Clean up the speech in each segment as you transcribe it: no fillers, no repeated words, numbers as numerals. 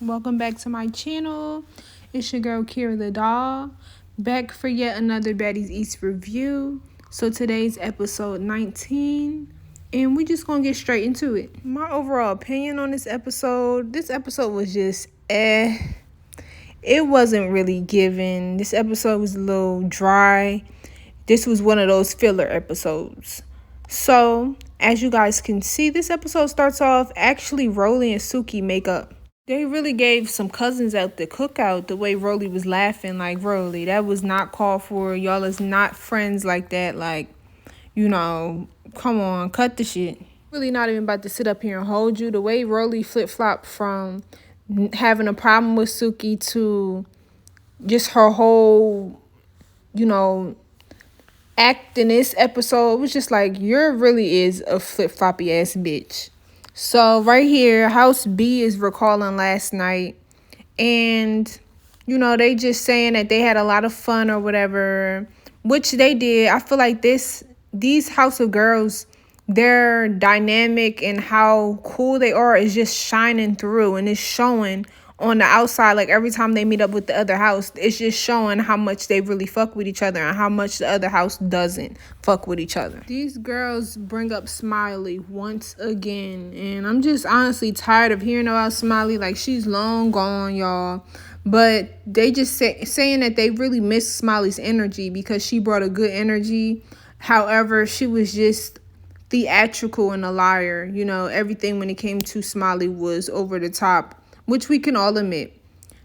Welcome back to my channel. It's your girl Kira the doll, back for yet another Baddies East review. So today's episode 19, and we're just gonna get straight into it. My overall opinion on this episode was just it wasn't really given. This episode was a little dry. This was one of those filler episodes. So as you guys can see, this episode starts off actually Rolly and Suki make up. They really gave some cousins at the cookout the way Rolly was laughing. Like, Rolly, that was not called for. Y'all is not friends like that. Like, come on, cut the shit. Really not even about to sit up here and hold you. The way Rolly flip-flopped from having a problem with Suki to just her whole, act in this episode was just like, you're really is a flip-floppy ass bitch. So right here, House B is recalling last night, and they just saying that they had a lot of fun or whatever, which they did. I feel like these House of Girls, their dynamic and how cool they are is just shining through, and it's showing on the outside. Like, every time they meet up with the other house, it's just showing how much they really fuck with each other and how much the other house doesn't fuck with each other. These girls bring up Smiley once again, and I'm just honestly tired of hearing about Smiley. Like, she's long gone, y'all. But they just saying that they really miss Smiley's energy because she brought a good energy. However, she was just theatrical and a liar. Everything when it came to Smiley was over the top, which we can all admit.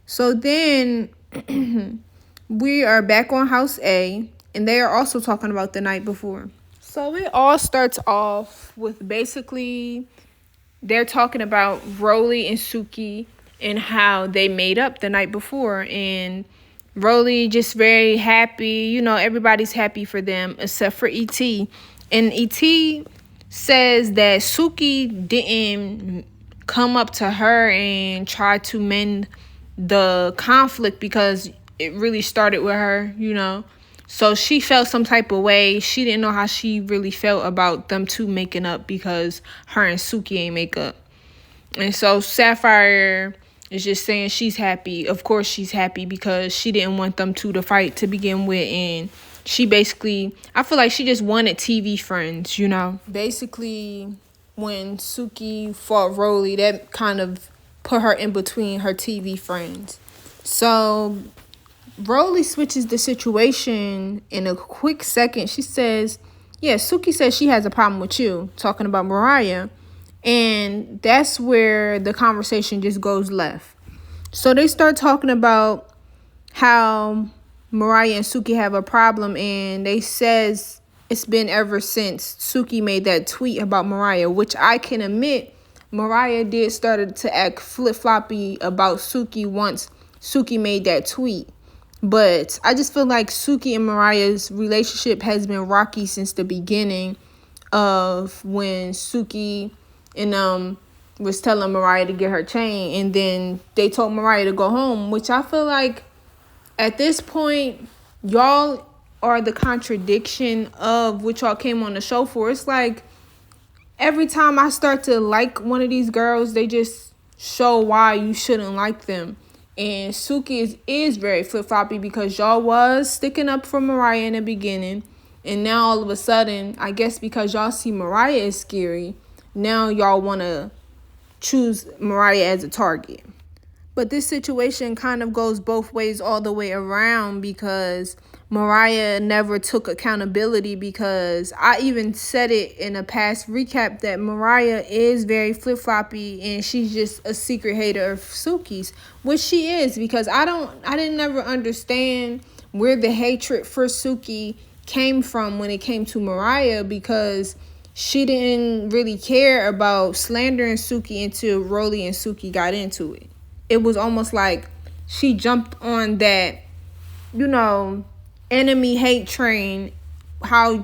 So then we are back on House A, and they are also talking about the night before. So it all starts off with basically they're talking about Rolly and Suki and how they made up the night before. And Rolly just very happy. Everybody's happy for them except for E.T. And E.T. says that Suki didn't come up to her and try to mend the conflict because it really started with her, So she felt some type of way. She didn't know how she really felt about them two making up because her and Suki ain't make up. And so Sapphire is just saying she's happy. Of course she's happy because she didn't want them two to fight to begin with. And she basically, I feel like she just wanted TV friends, Basically, when Suki fought Rolly, that kind of put her in between her TV friends. So Rolly switches the situation in a quick second. She says, yeah, Suki says she has a problem with you, talking about Mariah. And that's where the conversation just goes left. So they start talking about how Mariah and Suki have a problem, and they says it's been ever since Suki made that tweet about Mariah, which I can admit Mariah did started to act flip-floppy about Suki once Suki made that tweet. But I just feel like Suki and Mariah's relationship has been rocky since the beginning of when Suki and was telling Mariah to get her chain, and then they told Mariah to go home, which I feel like at this point y'all are the contradiction of what y'all came on the show for. It's like every time I start to like one of these girls, they just show why you shouldn't like them. And Suki is very flip-floppy because y'all was sticking up for Mariah in the beginning, and now all of a sudden, I guess because y'all see Mariah is scary, now y'all want to choose Mariah as a target. But this situation kind of goes both ways all the way around because Mariah never took accountability, because I even said it in a past recap that Mariah is very flip-floppy and she's just a secret hater of Suki's, which she is, because I didn't never understand where the hatred for Suki came from when it came to Mariah, because she didn't really care about slandering Suki until Rolly and Suki got into it. It was almost like she jumped on that, enemy hate train. How,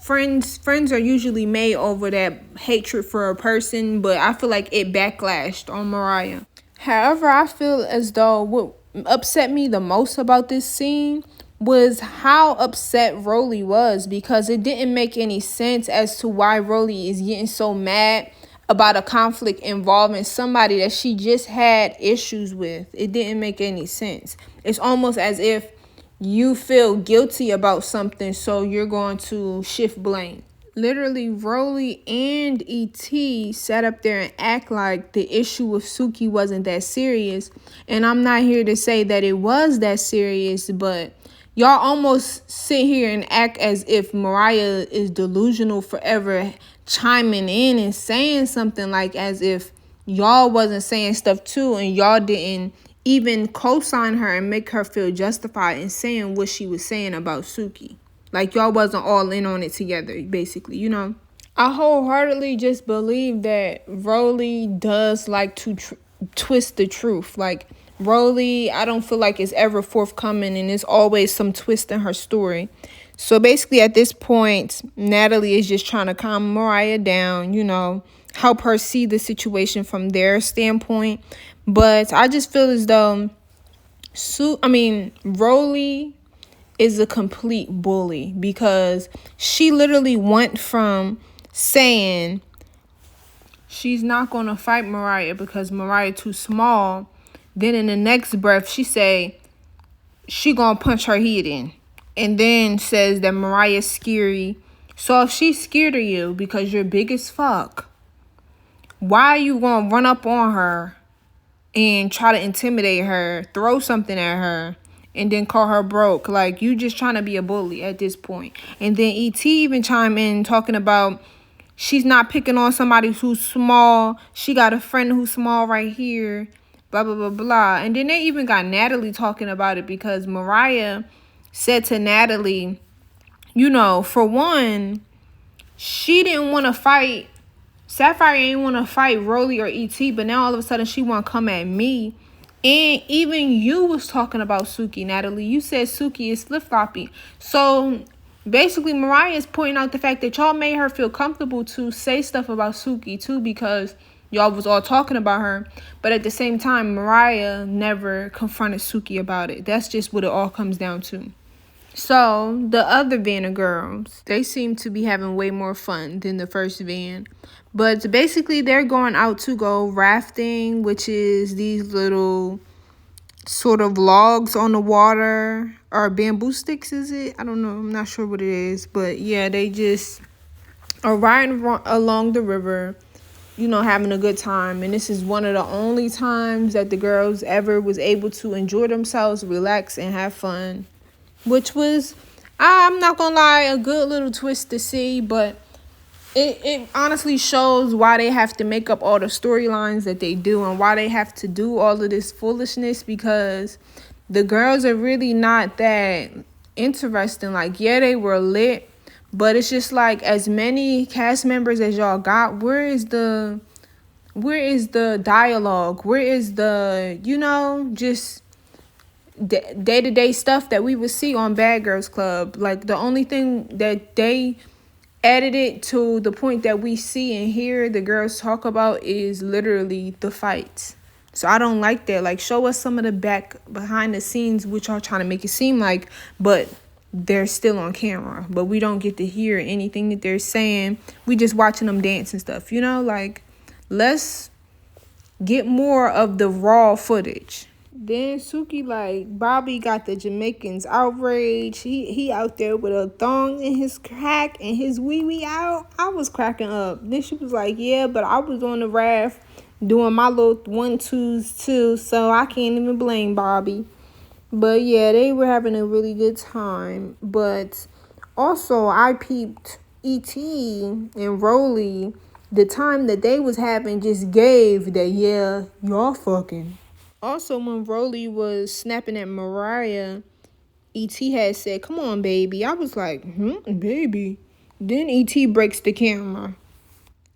friends are usually made over that hatred for a person, but I feel like it backlashed on Mariah. However, I feel as though what upset me the most about this scene was how upset Rolly was, because it didn't make any sense as to why Rolly is getting so mad about a conflict involving somebody that she just had issues with. It didn't make any sense. It's almost as if you feel guilty about something, so you're going to shift blame. Literally, Rolly and ET sat up there and act like the issue with Suki wasn't that serious. And I'm not here to say that it was that serious, but y'all almost sit here and act as if Mariah is delusional forever, chiming in and saying something like as if y'all wasn't saying stuff too, and y'all didn't even co-sign her and make her feel justified in saying what she was saying about Suki. Like y'all wasn't all in on it together, basically, you know. I wholeheartedly just believe that Rolly does like to twist the truth. Like, Rolly, I don't feel like it's ever forthcoming, and there's always some twist in her story. So basically, at this point, Natalie is just trying to calm Mariah down, you know, help her see the situation from their standpoint. But I just feel as though Rolly is a complete bully, because she literally went from saying she's not going to fight Mariah because Mariah too small. Then in the next breath, she say she going to punch her head in. And then says that Mariah's scary. So if she's scared of you because you're big as fuck, why are you going to run up on her and try to intimidate her, throw something at her, and then call her broke? Like, you just trying to be a bully at this point. And then ET even chime in talking about she's not picking on somebody who's small. She got a friend who's small right here. Blah, blah, blah, blah. And then they even got Natalie talking about it, because Mariah said to Natalie, you know, for one, she didn't want to fight. Sapphire ain't want to fight Rolly or ET, but now all of a sudden she want to come at me. And even you was talking about Suki, Natalie. You said Suki is flip-floppy. So basically, Mariah is pointing out the fact that y'all made her feel comfortable to say stuff about Suki too, because y'all was all talking about her. But at the same time, Mariah never confronted Suki about it. That's just what it all comes down to. So the other van of girls, they seem to be having way more fun than the first van. But basically, they're going out to go rafting, which is these little sort of logs on the water, or bamboo sticks, is it? I don't know. I'm not sure what it is. But yeah, they just are riding along the river, you know, having a good time. And this is one of the only times that the girls ever was able to enjoy themselves, relax, and have fun. Which was, I'm not gonna lie, a good little twist to see, but it honestly shows why they have to make up all the storylines that they do, and why they have to do all of this foolishness, because the girls are really not that interesting. Like, yeah, they were lit, but it's just like, as many cast members as y'all got, where is the dialogue? Where is the, you know, just day-to-day stuff that we would see on Bad Girls Club? Like, the only thing that they edited to the point that we see and hear the girls talk about is literally the fights. So I don't like that. Like, show us some of the behind the scenes, which y'all trying to make it seem like, but they're still on camera, but we don't get to hear anything that they're saying. We just watching them dance and stuff, you know? Like, let's get more of the raw footage. Then Suki, like, Bobby got the Jamaicans outraged. He out there with a thong in his crack and his wee out. I was cracking up. Then she was like, yeah, but I was on the raft doing my little 1-2s too, so I can't even blame Bobby. But yeah, they were having a really good time. But also, I peeped E.T. and Rolly. The time that they was having just gave that, yeah, y'all fucking. Also, when Rolly was snapping at Mariah, E.T. had said, come on, baby. I was like, baby. Then E.T. breaks the camera.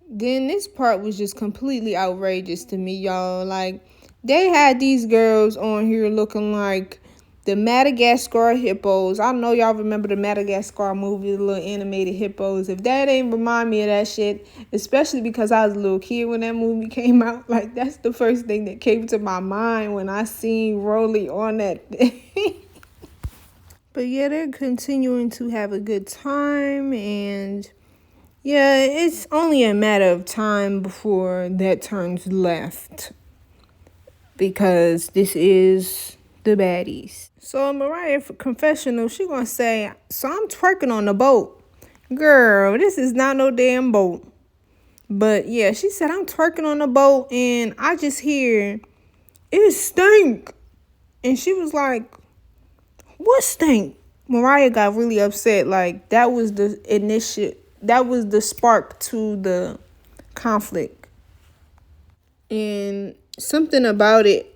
Then this part was just completely outrageous to me, y'all. Like, they had these girls on here looking like the Madagascar hippos. I know y'all remember the Madagascar movie, the little animated hippos. If that ain't remind me of that shit, especially because I was a little kid when that movie came out, like, that's the first thing that came to my mind when I seen Rolly on that thing. But yeah, they're continuing to have a good time, and Yeah, it's only a matter of time before that turns left because this is the baddies. So Mariah for confessional, she gonna say, so I'm twerking on the boat. Girl, this is not no damn boat. But yeah, she said I'm twerking on the boat and I just hear it stink. And she was like, what stink? Mariah got really upset. Like that was the spark to the conflict. And something about it,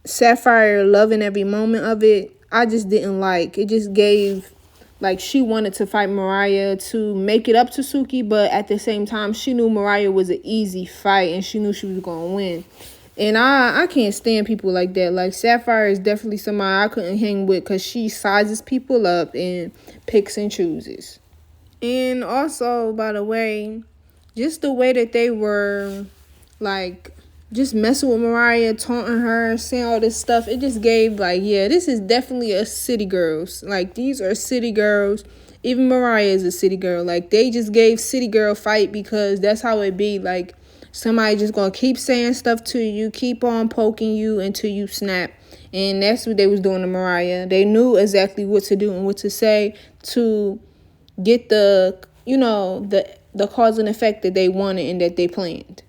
Sapphire loving every moment of it, I just didn't like. It just gave, like, she wanted to fight Mariah to make it up to Suki, but at the same time, she knew Mariah was an easy fight and she knew she was going to win. And I can't stand people like that. Like, Sapphire is definitely somebody I couldn't hang with because she sizes people up and picks and chooses. And also, by the way, just the way that they were, like, just messing with Mariah, taunting her, saying all this stuff, it just gave, like, yeah, this is definitely a city girls. Like, these are city girls. Even Mariah is a city girl. Like, they just gave city girl fight because that's how it be. Like, somebody just gonna keep saying stuff to you, keep on poking you until you snap. And that's what they was doing to Mariah. They knew exactly what to do and what to say to get the cause and effect that they wanted and that they planned.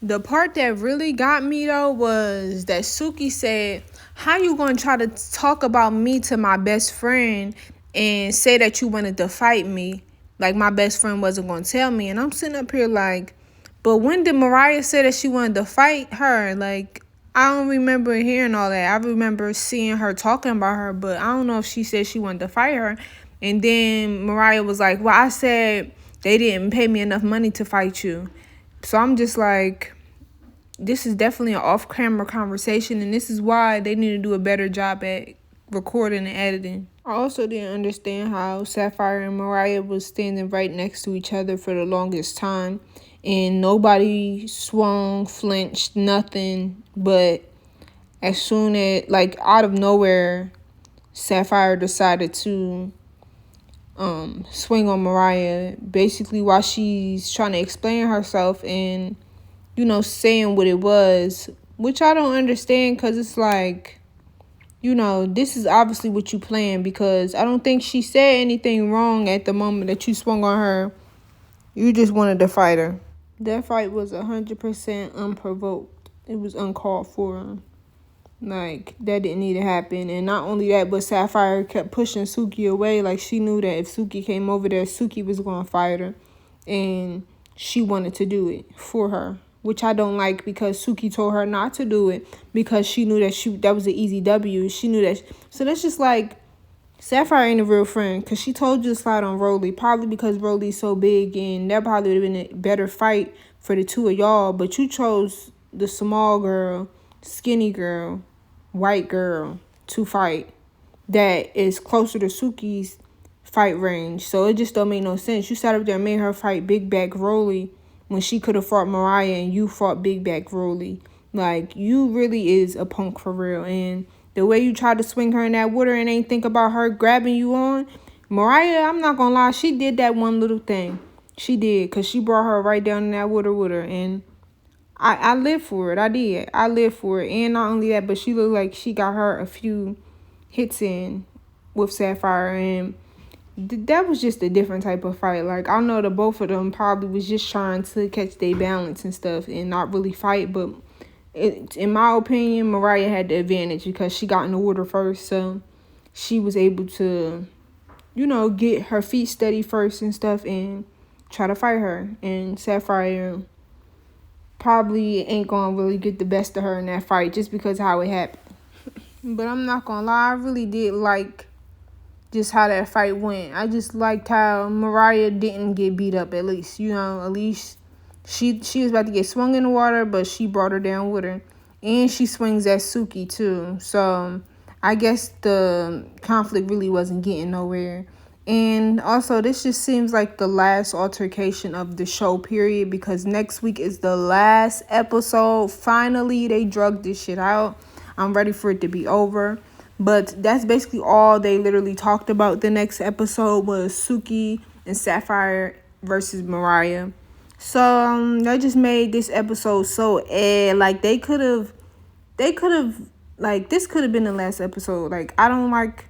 The part that really got me though was that Suki said, how you gonna try to talk about me to my best friend and say that you wanted to fight me? Like my best friend wasn't gonna tell me. And I'm sitting up here like, but when did Mariah say that she wanted to fight her? Like, I don't remember hearing all that. I remember seeing her talking about her, but I don't know if she said she wanted to fight her. And then Mariah was like, well, I said they didn't pay me enough money to fight you. So I'm just like, this is definitely an off-camera conversation, and this is why they need to do a better job at recording and editing. I also didn't understand how Sapphire and Mariah was standing right next to each other for the longest time, and nobody swung, flinched, nothing. But as soon as, like, out of nowhere, Sapphire decided to swing on Mariah, basically while she's trying to explain herself and saying what it was, which I don't understand because it's like, this is obviously what you planned because I don't think she said anything wrong at the moment that you swung on her. You just wanted to fight her. That fight was 100% unprovoked. It was uncalled for. Like, that didn't need to happen. And not only that, but Sapphire kept pushing Suki away. Like, she knew that if Suki came over there, Suki was going to fight her. And she wanted to do it for her, which I don't like because Suki told her not to do it because she knew that was an easy W. She knew that. So that's just like, Sapphire ain't a real friend because she told you to slide on Rolly, probably because Rolly's so big and that probably would have been a better fight for the two of y'all. But you chose the small girl, skinny girl, white girl to fight that is closer to Suki's fight range. So it just don't make no sense. You sat up there and made her fight big back Rolly when she could have fought Mariah and you fought big back Rolly. Like, you really is a punk for real. And the way you tried to swing her in that water and ain't think about her grabbing you on, Mariah, I'm not gonna lie, she did that one little thing. She did, because she brought her right down in that water with her. And I live for it. I did. I live for it. And not only that, but she looked like she got her a few hits in with Sapphire. And that was just a different type of fight. Like, I know the both of them probably was just trying to catch their balance and stuff and not really fight. But in my opinion, Mariah had the advantage because she got in the water first. So she was able to, get her feet steady first and stuff and try to fight her. And Sapphire probably ain't gonna really get the best of her in that fight just because of how it happened. But I'm not gonna lie, I really did like just how that fight went. I just liked how Mariah didn't get beat up, at least. At least she was about to get swung in the water, but she brought her down with her. And she swings at Suki too. So I guess the conflict really wasn't getting nowhere. And also, this just seems like the last altercation of the show, period, because next week is the last episode. Finally, they drug this shit out. I'm ready for it to be over. But that's basically all they literally talked about. The next episode was Suki and Sapphire versus Mariah. So that just made this episode so like they could have like this could have been the last episode. Like I don't like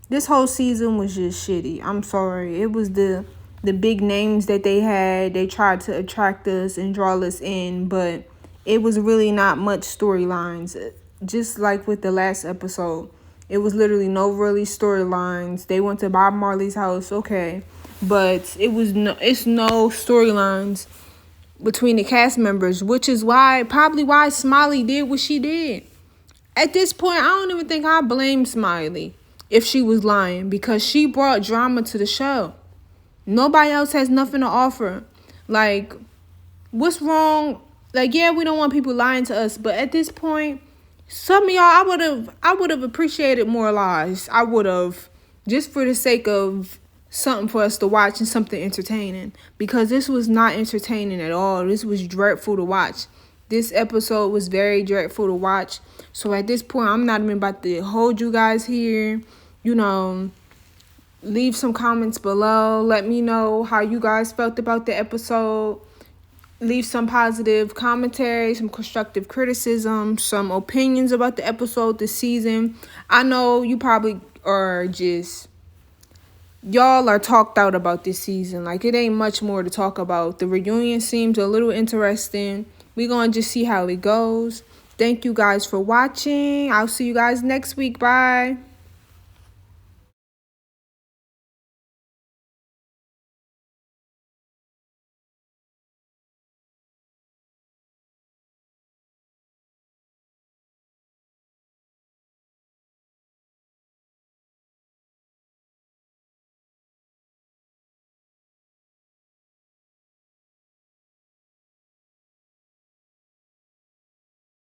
this whole season was just shitty. I'm sorry. It was the big names that they had. They tried to attract us and draw us in, but it was really not much storylines. Just like with the last episode, it was literally no really storylines. They went to Bob Marley's house, okay, but it's no storylines between the cast members, which is probably why Smiley did what she did. At this point, I don't even think I blame Smiley if she was lying, because she brought drama to the show. Nobody else has nothing to offer. Like, what's wrong? Like, yeah, we don't want people lying to us, but at this point, some of y'all, I would have appreciated more lies. I would have, just for the sake of something for us to watch and something entertaining, because this was not entertaining at all. This was dreadful to watch. This episode was very dreadful to watch. So at this point, I'm not even about to hold you guys here. You know, leave some comments below. Let me know how you guys felt about the episode. Leave some positive commentary, some constructive criticism, some opinions about the episode this season. I know you probably are just, y'all are talked out about this season. Like, it ain't much more to talk about. The reunion seems a little interesting. We're going to just see how it goes. Thank you guys for watching. I'll see you guys next week. Bye.